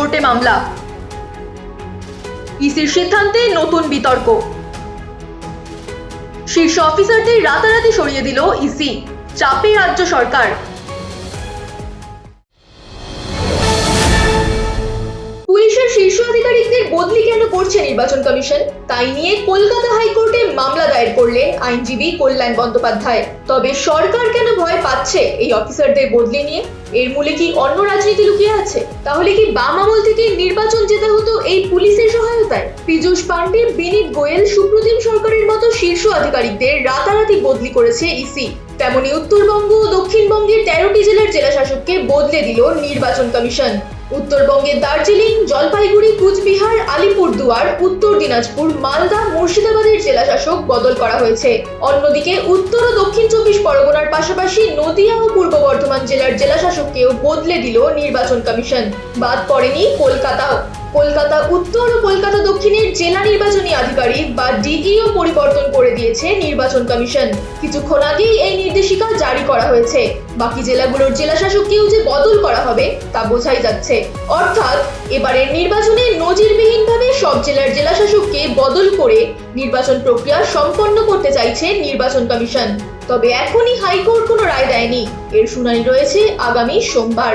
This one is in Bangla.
হাইকোর্টে মামলা। ইসির সিদ্ধান্তে নতুন বিতর্ক। শীর্ষ অফিসারদের রাতারাতি সরিয়ে দিল ইসি, চাপে রাজ্য সরকার। পুলিশের শীর্ষ আধিকারিকদের বদলি কেন করছে নির্বাচন কমিশন, তাই নিয়ে কলকাতা হাইকোর্টে মামলা দায়ের করলেন আইনজীবী কল্যাণ বন্দ্যোপাধ্যায়। তবে সরকার কেন ভয় পাচ্ছে এই অফিসারদের বদলি নিয়ে? এর মূলে কি অন্য রাজনীতি লুকিয়ে আছে? তাহলে কি বাম আমল থেকে নির্বাচন যেতে হতো এই পুলিশের সহায়তায়? পীযূষ পান্ডে, বিনীত গোয়েল, সুপ্রতিম সরকারের মতো শীর্ষ আধিকারিকদের রাতারাতি বদলি করেছে ইসি। তেমনি উত্তরবঙ্গ ও দক্ষিণবঙ্গের 13টি জেলার জেলাশাসককে বদলে দিল নির্বাচন কমিশন। উত্তরবঙ্গের দার্জিলিং, জলপাইগুড়ি, কুচবিহার, আলিপুরদুয়ার, উত্তর দিনাজপুর, মালদা, মুর্শিদাবাদের জেলাশাসক বদল করা হয়েছে। অন্যদিকে উত্তর ও দক্ষিণ 24 পরগনার পাশাপাশি নদিয়া ও পূর্ব বর্ধমান জেলার জেলাশাসককেও বদলে দিল নির্বাচন কমিশন। বাদ পড়েনি কলকাতাও। কলকাতা উত্তর ও কলকাতা দক্ষিণের জেলা নির্বাচনী আধিকারিক বা ডিইও পরিবর্তন করে দিয়েছে নির্বাচন কমিশন। কিছুক্ষণ আগেই এই নির্দেশিকা জারি করা হয়েছে। বাকি জেলাগুলোর জেলাশাসককেও যে বদল করা হবে তা বোঝাই যাচ্ছে। অর্থাৎ এবারের নির্বাচনে নজিরবিহীনভাবে সব জেলার জেলাশাসককে বদল করে নির্বাচন প্রক্রিয়া সম্পন্ন করতে চাইছে নির্বাচন কমিশন। তবে এখনই হাইকোর্ট কোনো রায় দেয়নি, এর শুনানি রয়েছে আগামী সোমবার।